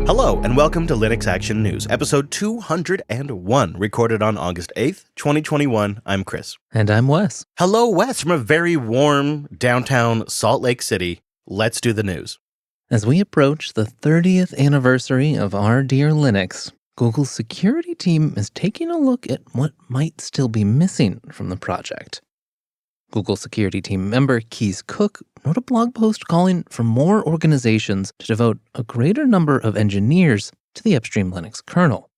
Hello, and welcome to Linux Action News, episode 201, recorded on August 8th, 2021. I'm Chris. And I'm Wes. Hello, Wes, from a very warm downtown Salt Lake City. Let's do the news. As we approach the 30th anniversary of our dear Linux, Google's security team is taking a look at what might still be missing from the project. Google security team member Keith Cook wrote a blog post calling for more organizations to devote a greater number of engineers to the upstream Linux kernel.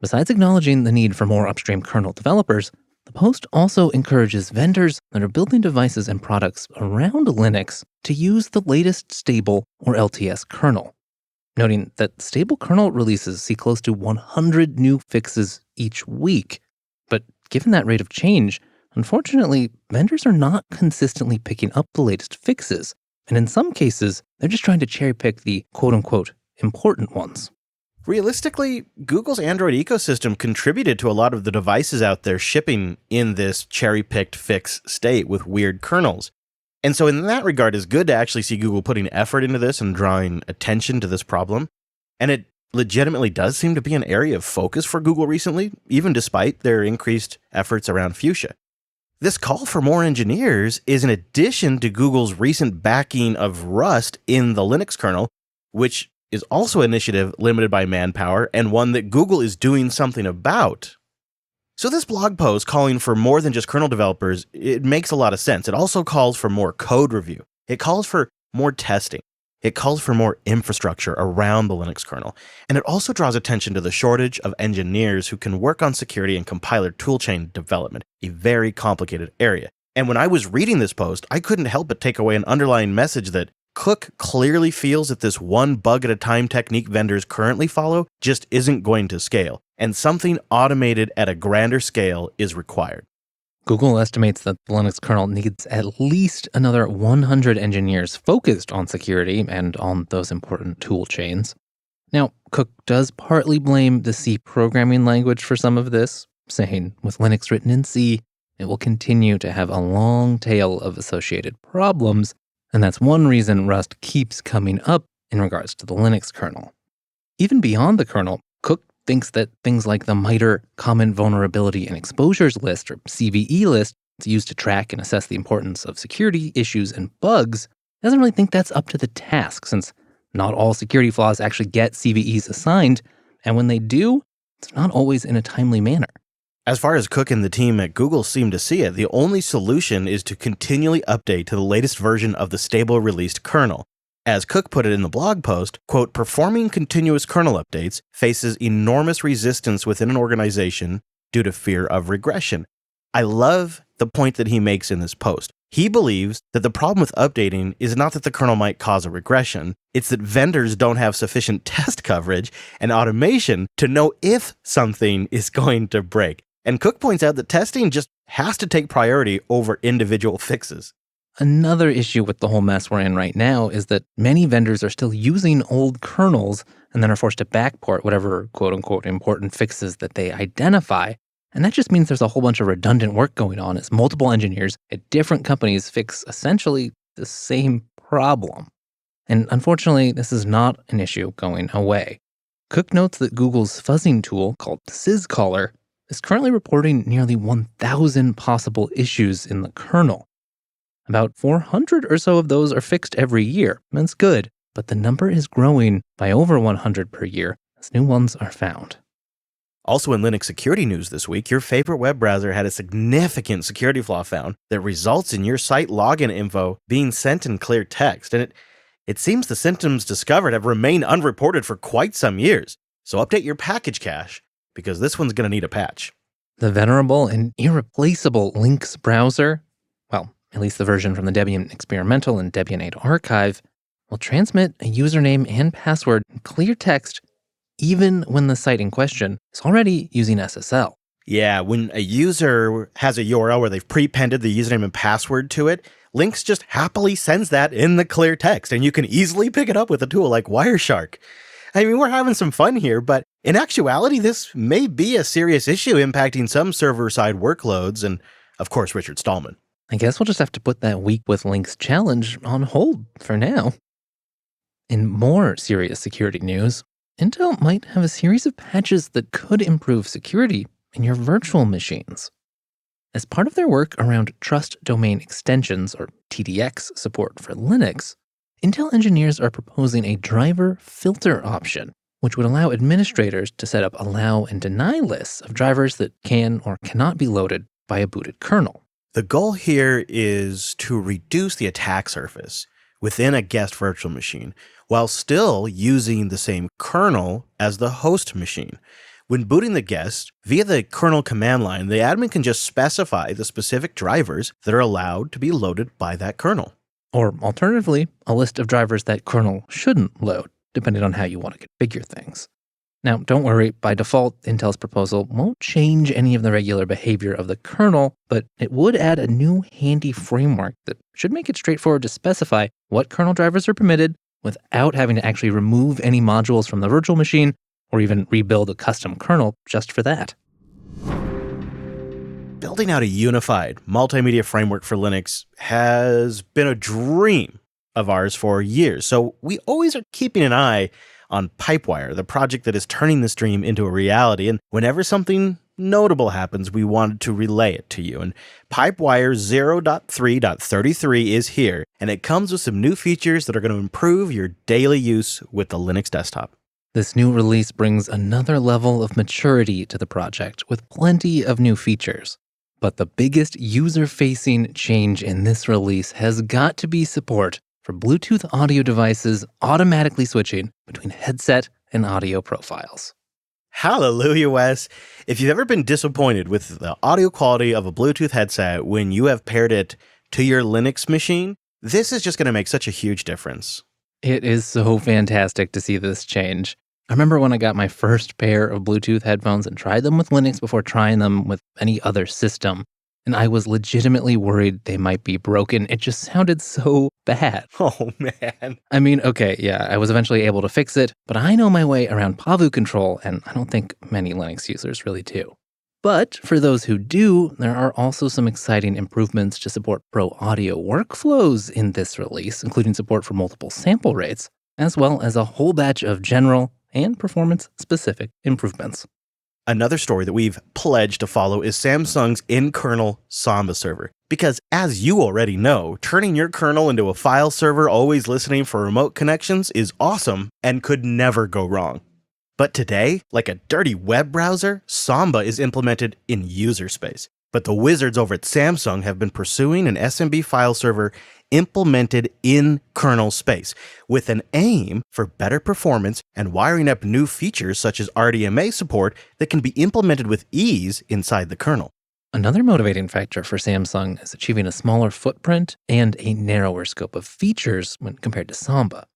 Besides acknowledging the need for more upstream kernel developers, the post also encourages vendors that are building devices and products around Linux to use the latest stable or LTS kernel, noting that stable kernel releases see close to 100 new fixes each week. But given that rate of change, unfortunately, vendors are not consistently picking up the latest fixes, and in some cases, they're just trying to cherry-pick the quote-unquote important ones. Realistically, Google's Android ecosystem contributed to a lot of the devices out there shipping in this cherry-picked fix state with weird kernels. And so in that regard, it's good to actually see Google putting effort into this and drawing attention to this problem. And it legitimately does seem to be an area of focus for Google recently, even despite their increased efforts around Fuchsia. This call for more engineers is in addition to Google's recent backing of Rust in the Linux kernel, which is also an initiative limited by manpower and one that Google is doing something about. So this blog post calling for more than just kernel developers, it makes a lot of sense. It also calls for more code review. It calls for more testing. It calls for more infrastructure around the Linux kernel. And it also draws attention to the shortage of engineers who can work on security and compiler toolchain development, a very complicated area. And when I was reading this post, I couldn't help but take away an underlying message that Cook clearly feels that this one bug at a time technique vendors currently follow just isn't going to scale, and something automated at a grander scale is required. Google estimates that the Linux kernel needs at least another 100 engineers focused on security and on those important tool chains. Now, Cook does partly blame the C programming language for some of this, saying with Linux written in C, it will continue to have a long tail of associated problems, and that's one reason Rust keeps coming up in regards to the Linux kernel. Even beyond the kernel, Cook thinks that things like the MITRE Common Vulnerability and Exposures List, or CVE list, it's used to track and assess the importance of security issues and bugs, doesn't really think that's up to the task, since not all security flaws actually get CVEs assigned, and when they do, it's not always in a timely manner. As far as Cook and the team at Google seem to see it, the only solution is to continually update to the latest version of the stable released kernel. As Cook put it in the blog post, quote, performing continuous kernel updates faces enormous resistance within an organization due to fear of regression. I love the point that he makes in this post. He believes that the problem with updating is not that the kernel might cause a regression, it's that vendors don't have sufficient test coverage and automation to know if something is going to break. And Cook points out that testing just has to take priority over individual fixes. Another issue with the whole mess we're in right now is that many vendors are still using old kernels and then are forced to backport whatever quote-unquote important fixes that they identify. And that just means there's a whole bunch of redundant work going on as multiple engineers at different companies fix essentially the same problem. And unfortunately, this is not an issue going away. Cook notes that Google's fuzzing tool, called syscaller, is currently reporting nearly 1,000 possible issues in the kernel. About 400 or so of those are fixed every year. That's good, but the number is growing by over 100 per year as new ones are found. Also in Linux security news this week, your favorite web browser had a significant security flaw found that results in your site login info being sent in clear text. And it seems the symptoms discovered have remained unreported for quite some years. So update your package cache, because this one's going to need a patch. The venerable and irreplaceable Lynx browser, well, at least the version from the Debian Experimental and Debian 8 archive, will transmit a username and password in clear text even when the site in question is already using SSL. Yeah, when a user has a URL where they've prepended the username and password to it, Lynx just happily sends that in the clear text, and you can easily pick it up with a tool like Wireshark. I mean, we're having some fun here, but in actuality, this may be a serious issue impacting some server-side workloads, and of course, Richard Stallman. I guess we'll just have to put that Week with Lynx challenge on hold for now. In more serious security news, Intel might have a series of patches that could improve security in your virtual machines. As part of their work around Trust Domain Extensions, or TDX, support for Linux, Intel engineers are proposing a driver filter option, which would allow administrators to set up allow and deny lists of drivers that can or cannot be loaded by a booted kernel. The goal here is to reduce the attack surface within a guest virtual machine while still using the same kernel as the host machine. When booting the guest, via the kernel command line, the admin can just specify the specific drivers that are allowed to be loaded by that kernel. Or alternatively, a list of drivers that kernel shouldn't load, depending on how you want to configure things. Now, don't worry, by default, Intel's proposal won't change any of the regular behavior of the kernel, but it would add a new handy framework that should make it straightforward to specify what kernel drivers are permitted without having to actually remove any modules from the virtual machine or even rebuild a custom kernel just for that. Building out a unified multimedia framework for Linux has been a dream of ours for years, so we always are keeping an eye on PipeWire, the project that is turning this dream into a reality, and whenever something notable happens, we wanted to relay it to you. And PipeWire 0.3.33 is here, and it comes with some new features that are going to improve your daily use with the Linux desktop. This new release brings another level of maturity to the project with plenty of new features. But the biggest user-facing change in this release has got to be support for Bluetooth audio devices automatically switching between headset and audio profiles. Hallelujah, Wes. If you've ever been disappointed with the audio quality of a Bluetooth headset when you have paired it to your Linux machine, this is just going to make such a huge difference. It is so fantastic to see this change. I remember when I got my first pair of Bluetooth headphones and tried them with Linux before trying them with any other system, and I was legitimately worried they might be broken. It just sounded so bad. Oh, man. I mean, okay, yeah, I was eventually able to fix it, but I know my way around Pavu control, and I don't think many Linux users really do. But for those who do, there are also some exciting improvements to support pro audio workflows in this release, including support for multiple sample rates, as well as a whole batch of general and performance-specific improvements. Another story that we've pledged to follow is Samsung's in-kernel Samba server. Because as you already know, turning your kernel into a file server always listening for remote connections is awesome and could never go wrong. But today, like a dirty web browser, Samba is implemented in user space. But the wizards over at Samsung have been pursuing an SMB file server implemented in kernel space, with an aim for better performance and wiring up new features such as RDMA support that can be implemented with ease inside the kernel. Another motivating factor for Samsung is achieving a smaller footprint and a narrower scope of features when compared to Samba.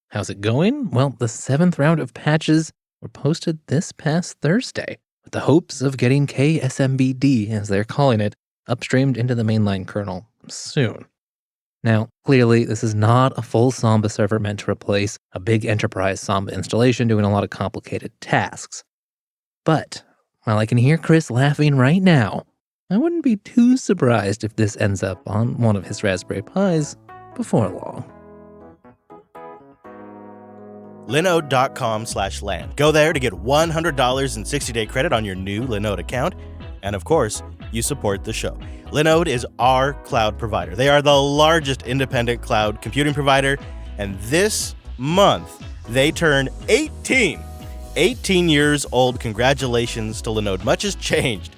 How's it going? Well, the 7th round of patches were posted this past Thursday, with the hopes of getting KSMBD, as they're calling it, upstreamed into the mainline kernel soon. Now, clearly, this is not a full Samba server meant to replace a big enterprise Samba installation doing a lot of complicated tasks. But while I can hear Chris laughing right now, I wouldn't be too surprised if this ends up on one of his Raspberry Pis before long. Linode.com/LAN. Go there to get $100 in 60-day credit on your new Linode account. And of course, you support the show. Linode is our cloud provider. They are the largest independent cloud computing provider. And this month, they turn 18. 18 years old. Congratulations to Linode. Much has changed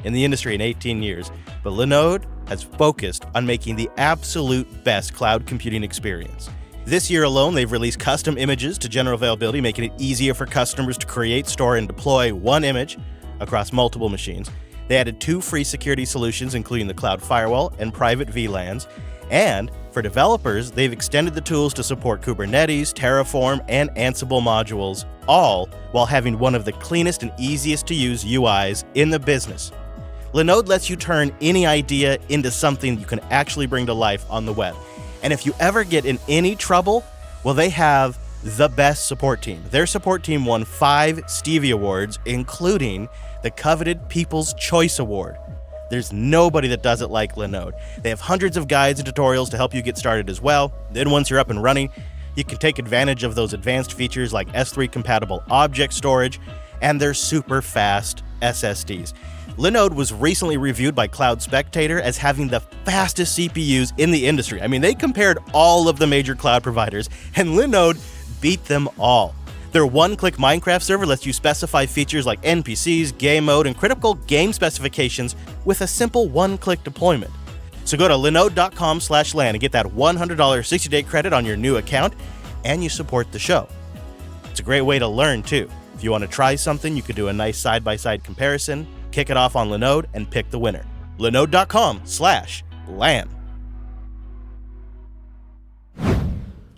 in the industry in 18 years. But Linode has focused on making the absolute best cloud computing experience. This year alone, they've released custom images to general availability, making it easier for customers to create, store, and deploy one image across multiple machines. They added 2 free security solutions, including the Cloud Firewall and private VLANs. And for developers, they've extended the tools to support Kubernetes, Terraform, and Ansible modules, all while having one of the cleanest and easiest to use UIs in the business. Linode lets you turn any idea into something you can actually bring to life on the web. And if you ever get in any trouble, well, they have the best support team. Their support team won 5 Stevie Awards, including the coveted People's Choice Award. There's nobody that does it like Linode. They have hundreds of guides and tutorials to help you get started as well. Then once you're up and running, You can take advantage of those advanced features like S3 compatible object storage and their super fast SSDs. Linode was recently reviewed by Cloud Spectator as having the fastest CPUs in the industry. I mean, they compared all of the major cloud providers, and Linode beat them all. Their one-click Minecraft server lets you specify features like NPCs, game mode, and critical game specifications with a simple one-click deployment. So go to linode.com/LAN and get that $100 60-day credit on your new account, and you support the show. It's a great way to learn, too. If you want to try something, you could do a nice side-by-side comparison, kick it off on Linode, and pick the winner. Linode.com/LAN.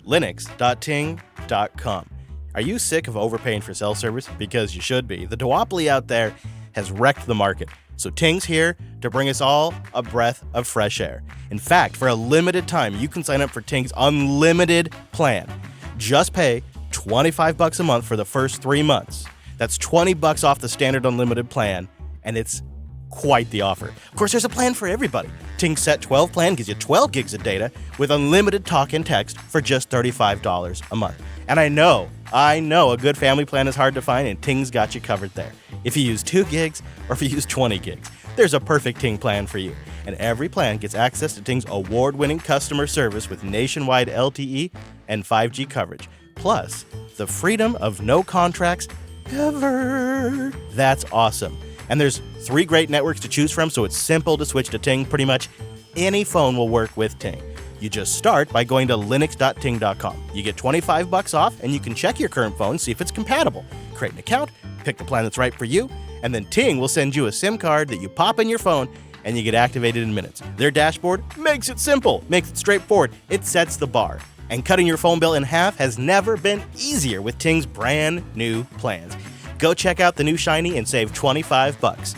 Linux.ting.com. Are you sick of overpaying for cell service? Because you should be. The duopoly out there has wrecked the market. So Ting's here to bring us all a breath of fresh air. In fact, for a limited time, you can sign up for Ting's unlimited plan. Just pay $25 a month for the first 3 months. That's $20 off the standard unlimited plan, and it's quite the offer. Of course, there's a plan for everybody. Ting's Set 12 plan gives you 12 gigs of data with unlimited talk and text for just $35 a month. And I know, a good family plan is hard to find, and Ting's got you covered there. If you use 2 gigs or if you use 20 gigs, there's a perfect Ting plan for you. And every plan gets access to Ting's award-winning customer service with nationwide LTE and 5G coverage. Plus, the freedom of no contracts ever. That's awesome. And there's 3 great networks to choose from, so it's simple to switch to Ting. Pretty much any phone will work with Ting. You just start by going to linux.ting.com. You get $25 off, and you can check your current phone, see if it's compatible. Create an account, pick the plan that's right for you, and then Ting will send you a SIM card that you pop in your phone, and you get activated in minutes. Their dashboard makes it simple, makes it straightforward. It sets the bar. And cutting your phone bill in half has never been easier with Ting's brand new plans. Go check out the new Shiny and save $25.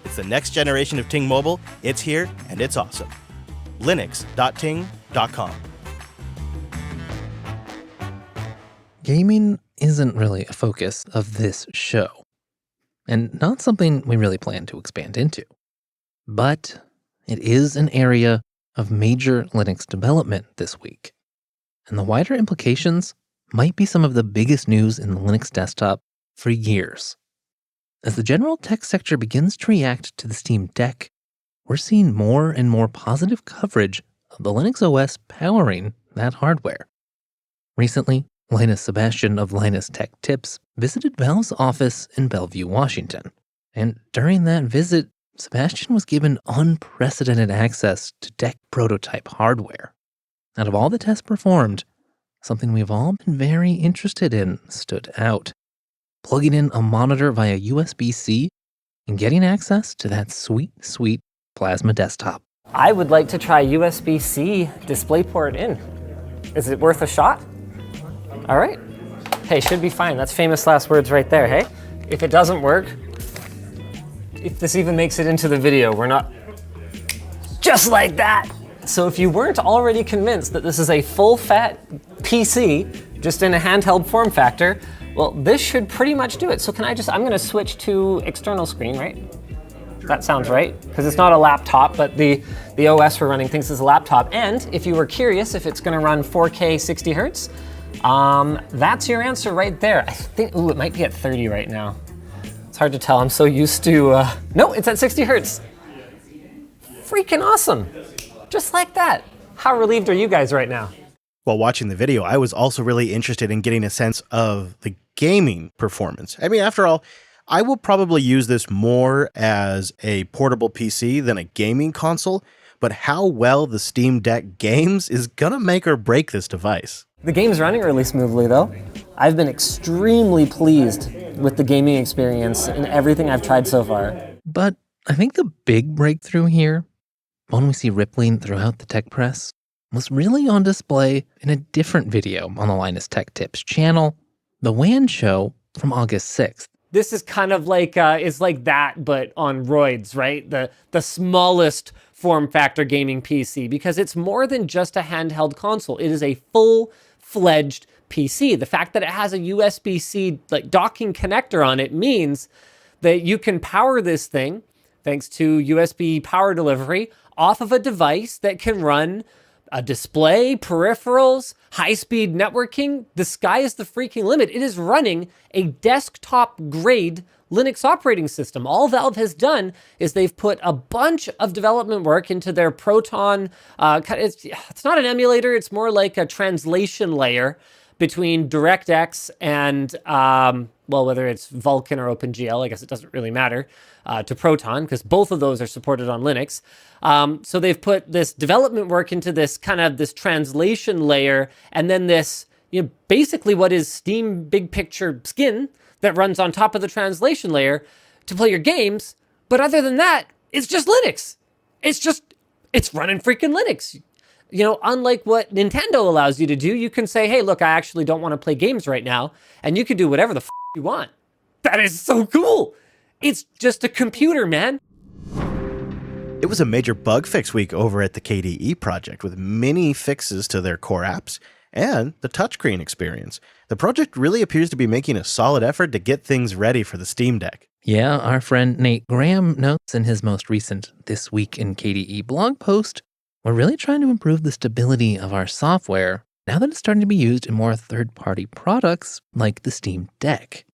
It's the next generation of Ting Mobile. It's here, and it's awesome. Linux.ting.com. Gaming isn't really a focus of this show, and not something we really plan to expand into. But it is an area of major Linux development this week, and the wider implications might be some of the biggest news in the Linux desktop for years. As the general tech sector begins to react to the Steam Deck, we're seeing more and more positive coverage of the Linux OS powering that hardware. Recently, Linus Sebastian of Linus Tech Tips visited Valve's office in Bellevue, Washington. And during that visit, Sebastian was given unprecedented access to Deck prototype hardware. Out of all the tests performed, something we've all been very interested in stood out. Plugging in a monitor via USB-C and getting access to that sweet, sweet Plasma desktop. I would like to try USB-C DisplayPort in. Is it worth a shot? All right. Hey, should be fine. That's famous last words right there, hey? If it doesn't work, if this even makes it into the video, we're not just like that. So if you weren't already convinced that this is a full-fat PC, just in a handheld form factor, well, this should pretty much do it. So I'm gonna switch to external screen, right? That sounds right, because it's not a laptop, but the OS we're running thinks it's a laptop. And if you were curious if it's gonna run 4K 60 hertz, that's your answer right there. I think, it might be at 30 right now. It's hard to tell, I'm so used to, no, it's at 60 hertz. Freaking awesome, just like that. How relieved are you guys right now? While watching the video, I was also really interested in getting a sense of the gaming performance. I mean, after all, I will probably use this more as a portable PC than a gaming console, but how well the Steam Deck games is gonna make or break this device. The game's running really smoothly though. I've been extremely pleased with the gaming experience in everything I've tried so far. But I think the big breakthrough here, one we see rippling throughout the tech press, was really on display in a different video on the Linus Tech Tips channel, the WAN show from August 6th. This is kind of like, it's like that, but on roids, right? The smallest form factor gaming PC, because it's more than just a handheld console. It is a full-fledged PC. The fact that it has a USB-C like docking connector on it means that you can power this thing, thanks to USB power delivery, off of a device that can run a display, peripherals, high-speed networking. The sky is the freaking limit. It is running a desktop-grade Linux operating system. All Valve has done is they've put a bunch of development work into their Proton. It's not an emulator. It's more like a translation layer between DirectX and, whether it's Vulkan or OpenGL, I guess it doesn't really matter, to Proton, because both of those are supported on Linux. So they've put this development work into this this translation layer, and then this, basically what is Steam Big Picture skin that runs on top of the translation layer to play your games. But other than that, it's just Linux. It's running freaking Linux. Unlike what Nintendo allows you to do, you can say, hey, look, I actually don't want to play games right now. And you can do whatever the you want. That is so cool. It's just a computer, man. It was a major bug fix week over at the KDE project with many fixes to their core apps and the touchscreen experience. The project really appears to be making a solid effort to get things ready for the Steam Deck. Yeah, our friend Nate Graham notes in his most recent This Week in KDE blog post, we're really trying to improve the stability of our software now that it's starting to be used in more third-party products like the Steam Deck.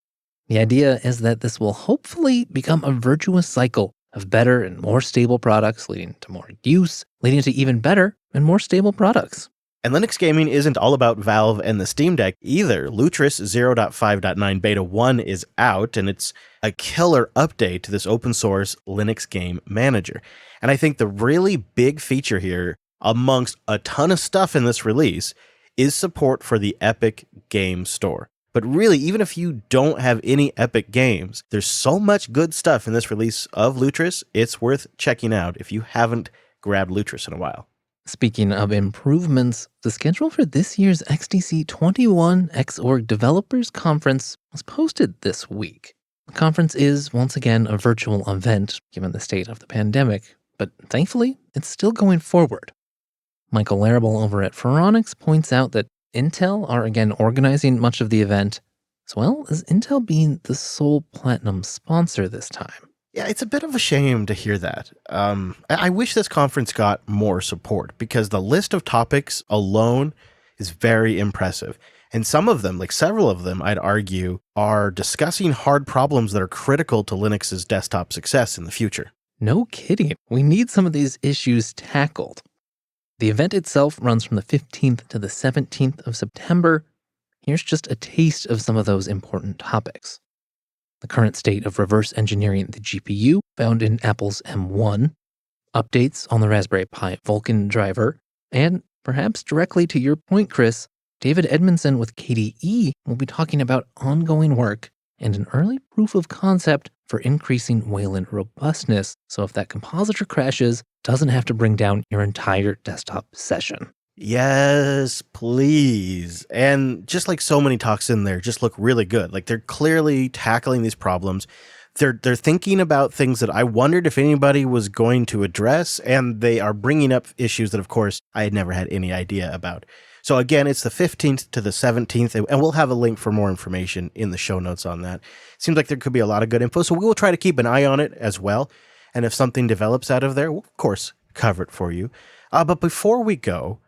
The idea is that this will hopefully become a virtuous cycle of better and more stable products leading to more use, leading to even better and more stable products. And Linux gaming isn't all about Valve and the Steam Deck either. Lutris 0.5.9 Beta 1 is out, and it's a killer update to this open source Linux game manager. And I think the really big feature here, amongst a ton of stuff in this release, is support for the Epic Game Store. But really, even if you don't have any Epic games, there's so much good stuff in this release of Lutris, it's worth checking out if you haven't grabbed Lutris in a while. Speaking of improvements, the schedule for this year's XDC 21 Xorg Developers Conference was posted this week. The conference is, once again, a virtual event, given the state of the pandemic, but thankfully, it's still going forward. Michael Larrable over at Phoronix points out that Intel are again organizing much of the event, as well as Intel being the sole platinum sponsor this time. Yeah, it's a bit of a shame to hear that. I wish this conference got more support because the list of topics alone is very impressive. And some of them, like several of them, I'd argue, are discussing hard problems that are critical to Linux's desktop success in the future. No kidding. We need some of these issues tackled. The event itself runs from the 15th to the 17th of September. Here's just a taste of some of those important topics. The current state of reverse engineering the GPU found in Apple's M1, updates on the Raspberry Pi Vulkan driver, and perhaps directly to your point, Chris, David Edmondson with KDE will be talking about ongoing work and an early proof of concept for increasing Wayland robustness, so if that compositor crashes, doesn't have to bring down your entire desktop session. Yes, please. And just like so many talks in there, just look really good. Like they're clearly tackling these problems. They're thinking about things that I wondered if anybody was going to address, and they are bringing up issues that, of course, I had never had any idea about. So again, it's the 15th to the 17th, and we'll have a link for more information in the show notes on that. Seems like there could be a lot of good info, so we will try to keep an eye on it as well. And if something develops out of there, we'll, of course, cover it for you. But before we go,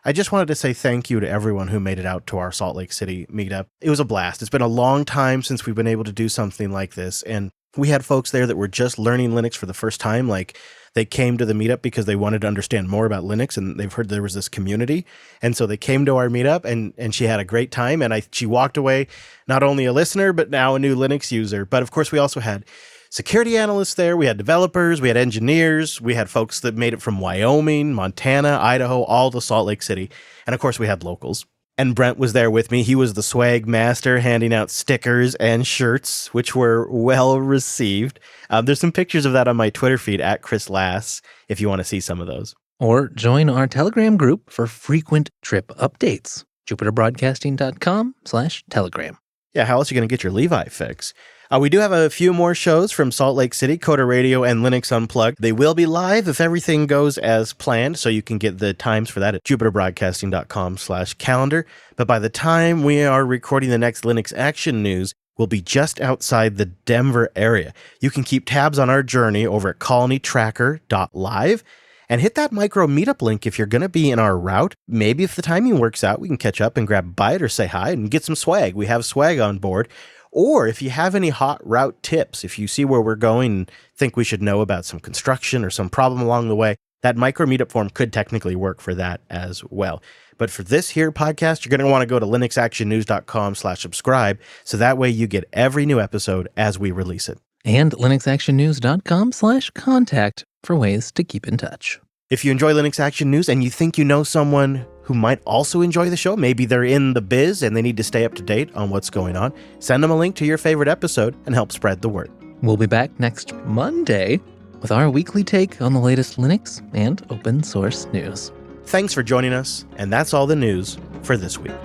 I just wanted to say thank you to everyone who made it out to our Salt Lake City meetup. It was a blast. It's been a long time since we've been able to do something like this, and we had folks there that were just learning Linux for the first time. Like, they came to the meetup because they wanted to understand more about Linux, and they've heard there was this community. And so they came to our meetup, and she had a great time. And she walked away not only a listener, but now a new Linux user. But of course, we also had security analysts there. We had developers. We had engineers. We had folks that made it from Wyoming, Montana, Idaho, all to Salt Lake City. And of course, we had locals. And Brent was there with me. He was the swag master, handing out stickers and shirts, which were well received. There's some pictures of that on my Twitter feed at Chris Lass, if you want to see some of those. Or join our Telegram group for frequent trip updates. JupiterBroadcasting.com/Telegram. Yeah, how else are you going to get your Levi fix? We do have a few more shows from Salt Lake City, Coder Radio and Linux Unplugged. They will be live if everything goes as planned, so you can get the times for that at jupiterbroadcasting.com/calendar. But by the time we are recording the next Linux Action News, we'll be just outside the Denver area. You can keep tabs on our journey over at colonytracker.live. And hit that micro meetup link if you're going to be in our route. Maybe if the timing works out, we can catch up and grab a bite or say hi and get some swag. We have swag on board. Or if you have any hot route tips, if you see where we're going and think we should know about some construction or some problem along the way, that micro meetup form could technically work for that as well. But for this here podcast, you're going to want to go to linuxactionnews.com/subscribe. So that way you get every new episode as we release it. And linuxactionnews.com/contact for ways to keep in touch. If you enjoy Linux Action News and you think you know someone who might also enjoy the show, maybe they're in the biz and they need to stay up to date on what's going on, send them a link to your favorite episode and help spread the word. We'll be back next Monday with our weekly take on the latest Linux and open source news. Thanks for joining us, and that's all the news for this week.